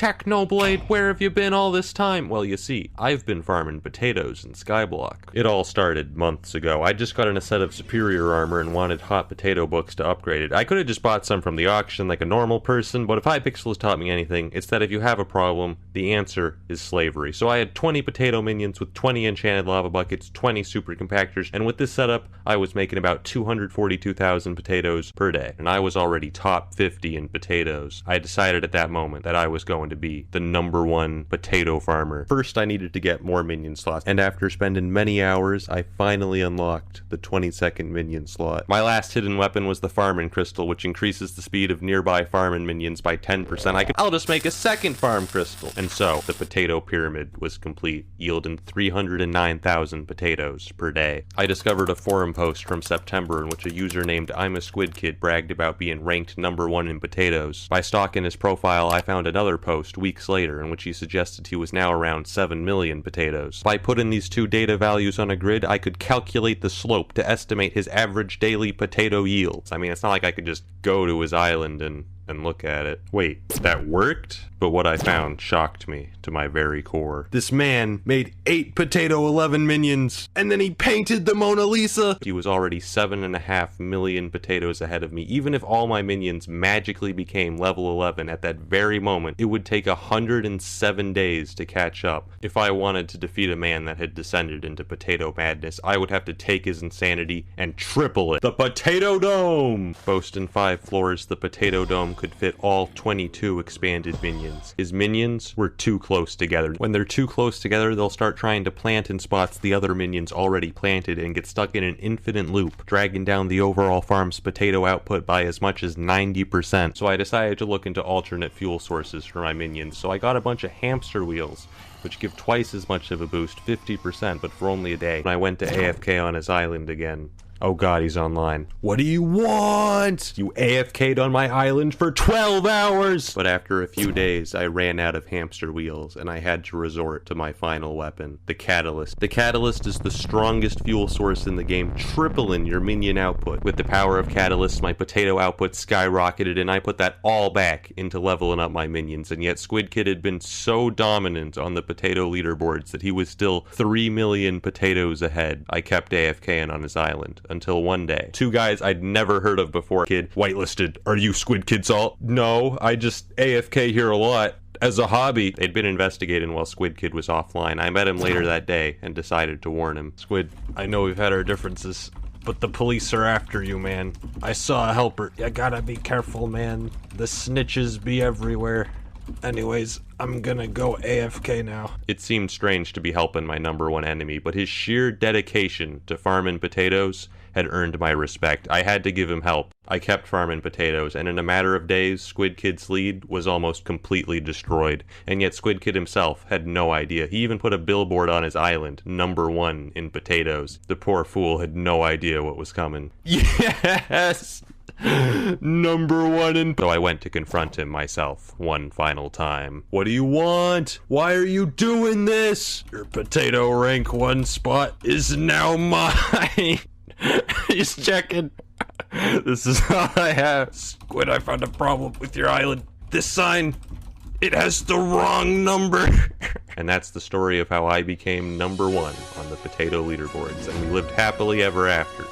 Technoblade, where have you been all this time? Well, you see, I've been farming potatoes in Skyblock. It all started months ago. I just got in a set of superior armor and wanted hot potato books to upgrade it. I could have just bought some from the auction like a normal person, but if Hypixel has taught me anything, it's that if you have a problem, the answer is slavery. So I had 20 potato minions with 20 enchanted lava buckets, 20 super compactors, and with this setup, I was making about 242,000 potatoes per day. And I was already top 50 in potatoes. I decided at that moment that I was going to be the #1 potato farmer. First, I needed to get more minion slots, and after spending many hours, I finally unlocked the 22nd minion slot. My last hidden weapon was the farming crystal, which increases the speed of nearby farming minions by 10%. I'll just make a second farm crystal. And so, the potato pyramid was complete, yielding 309,000 potatoes per day. I discovered a forum post from September in which a user named I'm a Squid Kid bragged about being ranked #1 in potatoes. By stalking his profile, I found another post weeks later in which he suggested he was now around 7 million potatoes. By putting these two data values on a grid, I could calculate the slope to estimate his average daily potato yields. I mean, it's not like I could just go to his island and look at it. Wait, that worked? But what I found shocked me to my very core. This man made 8 potato 11 minions, and then he painted the Mona Lisa! He was already 7.5 million potatoes ahead of me. Even if all my minions magically became level 11 at that very moment, it would take 107 days to catch up. If I wanted to defeat a man that had descended into potato madness, I would have to take his insanity and triple it. The Potato Dome! Boasting 5 floors, the Potato Dome could fit all 22 expanded minions. His minions were too close together. When they're too close together, they'll start trying to plant in spots the other minions already planted and get stuck in an infinite loop, dragging down the overall farm's potato output by as much as 90%. So I decided to look into alternate fuel sources for my minions, so I got a bunch of hamster wheels, which give twice as much of a boost, 50%, but for only a day. When I went to AFK on his island again. Oh god, he's online. What do you want? You AFK'd on my island for 12 hours! But after a few days, I ran out of hamster wheels, and I had to resort to my final weapon, the Catalyst. The Catalyst is the strongest fuel source in the game, tripling your minion output. With the power of Catalyst, my potato output skyrocketed, and I put that all back into leveling up my minions, and yet Squid Kid had been so dominant on the potato leaderboards that he was still 3 million potatoes ahead. I kept AFKing on his island. Until one day, 2 guys I'd never heard of before. Kid, whitelisted. Are you Squid Kid Salt? No, I just AFK here a lot. As a hobby. They'd been investigating while Squid Kid was offline. I met him later that day and decided to warn him. Squid, I know we've had our differences, but the police are after you, man. I saw a helper. You gotta be careful, man. The snitches be everywhere. Anyways, I'm gonna go AFK now. It seemed strange to be helping my #1 enemy, but his sheer dedication to farming potatoes had earned my respect. I had to give him help. I kept farming potatoes, and in a matter of days, Squid Kid's lead was almost completely destroyed. And yet Squid Kid himself had no idea. He even put a billboard on his island, #1 in potatoes. The poor fool had no idea what was coming. Yes! #1 in... So I went to confront him myself one final time. What do you want? Why are you doing this? Your potato rank 1 spot is now mine. He's checking. This is all I have. Squid, I found a problem with your island. This sign, it has the wrong number. And that's the story of how I became #1 on the potato leaderboards, and we lived happily ever after.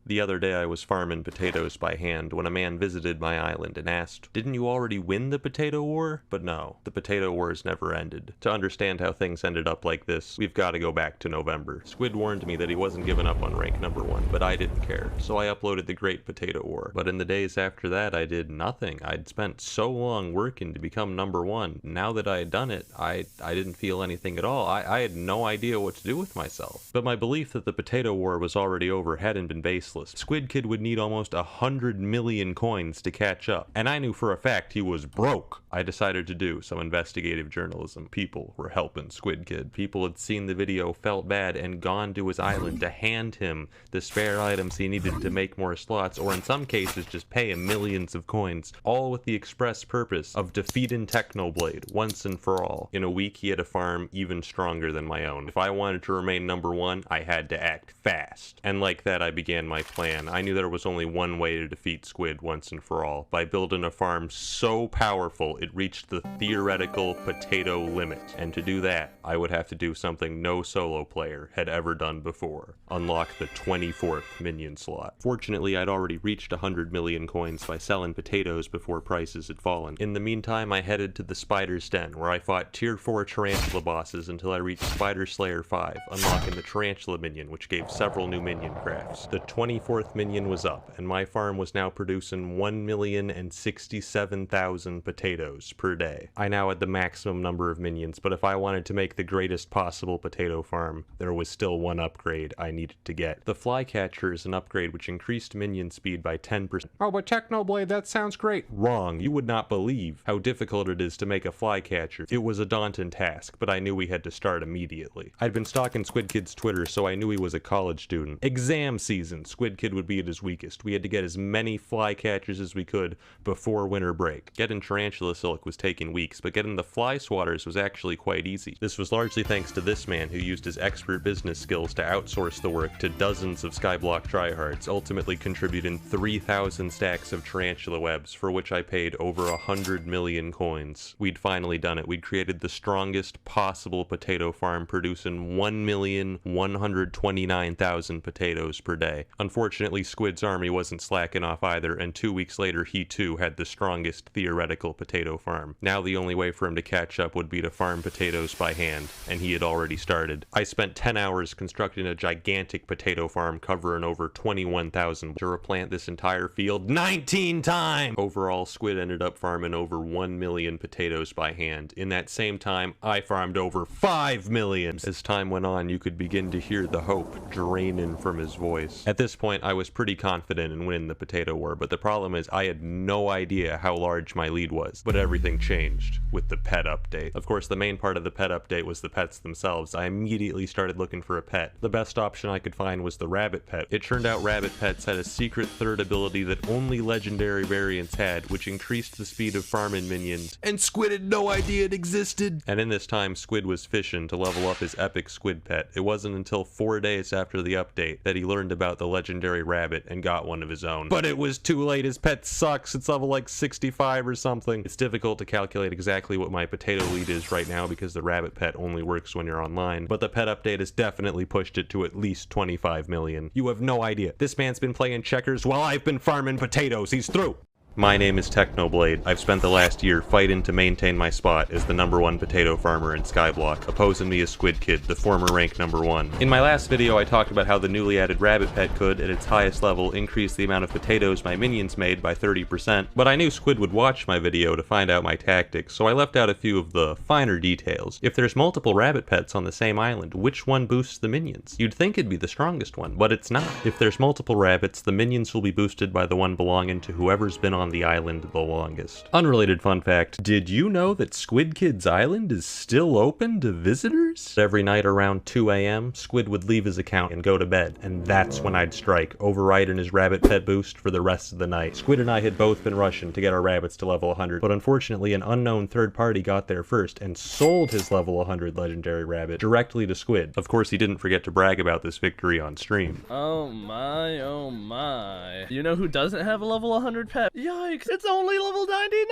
The other day I was farming potatoes by hand when a man visited my island and asked, "Didn't you already win the potato war?" But no, the potato wars never ended. To understand how things ended up like this, we've got to go back to November. Squid warned me that he wasn't giving up on rank #1, but I didn't care, so I uploaded the Great Potato War. But in the days after that, I did nothing. I'd spent so long working to become #1. Now that I had done it, I didn't feel anything at all. I had no idea what to do with myself. But my belief that the potato war was already over hadn't been baseless. Squid Kid would need almost 100 million coins to catch up, and I knew for a fact he was broke. I decided to do some investigative journalism. People were helping Squid Kid. People had seen the video, felt bad, and gone to his island to hand him the spare items he needed to make more slots, or in some cases just pay him millions of coins, all with the express purpose of defeating Technoblade once and for all. In a week, he had a farm even stronger than my own. If I wanted to remain #1, I had to act fast. And like that, I began my my plan. I knew there was only one way to defeat Squid once and for all, by building a farm so powerful it reached the theoretical potato limit. And to do that, I would have to do something no solo player had ever done before. Unlock the 24th minion slot. Fortunately, I'd already reached 100 million coins by selling potatoes before prices had fallen. In the meantime, I headed to the Spider's Den, where I fought tier 4 tarantula bosses until I reached Spider Slayer 5, unlocking the tarantula minion, which gave several new minion crafts. The 24th minion was up, and my farm was now producing 1,067,000 potatoes per day. I now had the maximum number of minions, but if I wanted to make the greatest possible potato farm, there was still one upgrade I needed to get. The Flycatcher is an upgrade which increased minion speed by 10%. Oh, but Technoblade, that sounds great. Wrong. You would not believe how difficult it is to make a Flycatcher. It was a daunting task, but I knew we had to start immediately. I'd been stalking Squid Kid's Twitter, so I knew he was a college student. Exam season, Squid Kid would be at his weakest. We had to get as many Flycatchers as we could before winter break. Getting Tarantula Silk was taking weeks, but getting the Fly Swatters was actually quite easy. This was largely thanks to this man who used his expert business skills to outsource the work to dozens of Skyblock tryhards, ultimately contributing 3,000 stacks of tarantula webs, for which I paid over 100 million coins. We'd finally done it. We'd created the strongest possible potato farm, producing 1,129,000 potatoes per day. Unfortunately, Squid's army wasn't slacking off either, and 2 weeks later he too had the strongest theoretical potato farm. Now the only way for him to catch up would be to farm potatoes by hand, and he had already started. I spent 10 hours constructing a gigantic potato farm covering over 21,000 to replant this entire field 19 times! Overall, Squid ended up farming over 1 million potatoes by hand. In that same time, I farmed over 5 million! As time went on, you could begin to hear the hope draining from his voice. At this point, I was pretty confident in winning the potato war, but the problem is I had no idea how large my lead was. But everything changed with the pet update. Of course, the main part of the pet update was the pets themselves. I immediately started looking for a pet. The best option I could find was the rabbit pet. It turned out rabbit pets had a secret third ability that only legendary variants had, which increased the speed of farming minions, and Squid had no idea it existed! And in this time, Squid was fishing to level up his epic squid pet. It wasn't until 4 days after the update that he learned about the legendary rabbit and got one of his own. But it was too late, his pet sucks, it's level like 65 or something. It's difficult to calculate exactly what my potato lead is right now because the rabbit pet only works when you're online, but the pet update has definitely pushed it to at least 25 million. You have no idea. This man's been playing checkers while I've been farming potatoes. He's through! My name is Technoblade. I've spent the last year fighting to maintain my spot as the #1 potato farmer in Skyblock. Opposing me is Squid Kid, the former rank #1. In my last video, I talked about how the newly added rabbit pet could, at its highest level, increase the amount of potatoes my minions made by 30%, but I knew Squid would watch my video to find out my tactics, so I left out a few of the finer details. If there's multiple rabbit pets on the same island, which one boosts the minions? You'd think it'd be the strongest one, but it's not. If there's multiple rabbits, the minions will be boosted by the one belonging to whoever's been on the island the longest. Unrelated fun fact, did you know that Squid Kid's island is still open to visitors? Every night around 2 AM, Squid would leave his account and go to bed, and that's when I'd strike, overriding his rabbit pet boost for the rest of the night. Squid and I had both been rushing to get our rabbits to level 100, but unfortunately an unknown third party got there first and sold his level 100 legendary rabbit directly to Squid. Of course, he didn't forget to brag about this victory on stream. Oh my, oh my. You know who doesn't have a level 100 pet? Yikes, it's only level 99,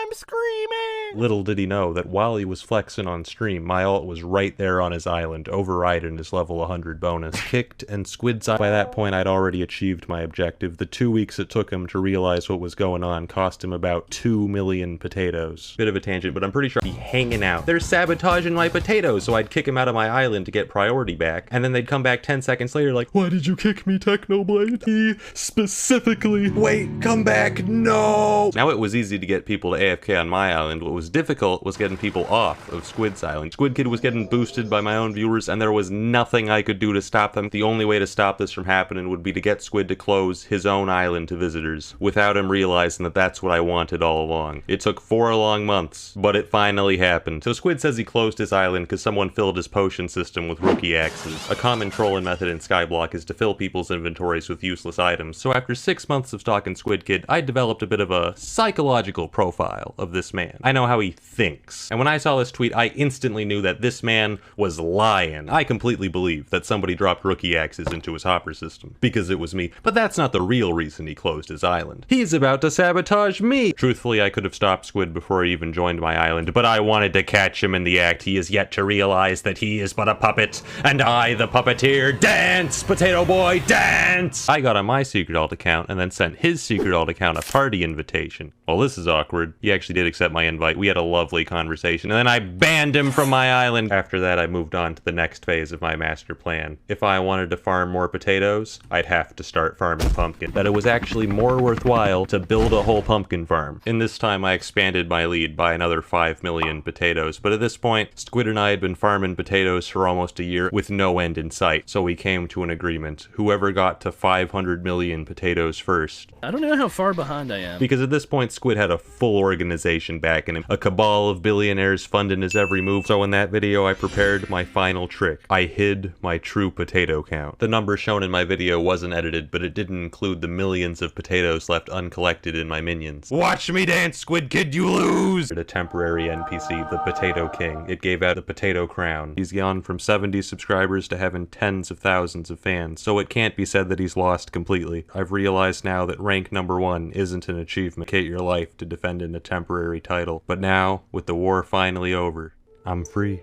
I'm screaming! Little did he know that while he was flexing on stream, my ult was right there on his island, overriding his level 100 bonus. Kicked and Squid's eye. By that point, I'd already achieved my objective. The 2 weeks it took him to realize what was going on cost him about 2 million potatoes. Bit of a tangent, but I'm pretty sure he'd be hanging out. They're sabotaging my potatoes, so I'd kick him out of my island to get priority back, and then they'd come back 10 seconds later like, why did you kick me, Technoblade? He specifically... Wait, come back, no! Now it was easy to get people to AFK on my island. What was difficult was getting people off of Squid's island. Squid Kid was getting boosted by my own viewers, and there was nothing I could do to stop them. The only way to stop this from happening would be to get Squid to close his own island to visitors, without him realizing that that's what I wanted all along. It took 4 long months, but it finally happened. So Squid says he closed his island because someone filled his potion system with rookie axes. A common trolling method in Skyblock is to fill people's inventories with useless items, so after 6 months of stalking Squid Kid, I developed developed a bit of a psychological profile of this man. I know how he thinks. And when I saw this tweet, I instantly knew that this man was lying. I completely believe that somebody dropped rookie axes into his hopper system, because it was me. But that's not the real reason he closed his island. He's about to sabotage me! Truthfully, I could have stopped Squid before he even joined my island, but I wanted to catch him in the act. He is yet to realize that he is but a puppet, and I, the puppeteer, dance! Potato boy, dance! I got on my secret alt account and then sent his secret alt account a party invitation. Well, this is awkward. He actually did accept my invite. We had a lovely conversation, and then I banned him from my island. After that, I moved on to the next phase of my master plan. If I wanted to farm more potatoes, I'd have to start farming pumpkin. That it was actually more worthwhile to build a whole pumpkin farm. In this time, I expanded my lead by another 5 million potatoes, but at this point, Squid and I had been farming potatoes for almost a year with no end in sight, so we came to an agreement. Whoever got to 500 million potatoes first. I don't know how far behind I am. Because at this point, Squid had a full organization backing him, a cabal of billionaires funding his every move. So in that video, I prepared my final trick. I hid my true potato count. The number shown in my video wasn't edited, but it didn't include the millions of potatoes left uncollected in my minions. Watch me dance, Squid Kid, you lose! A temporary NPC, the Potato King. It gave out the potato crown. He's gone from 70 subscribers to having tens of thousands of fans, so it can't be said that he's lost completely. I've realized now that rank number 1 isn't an achievement. Dedicate your life to defending a temporary title. But now, with the war finally over, I'm free.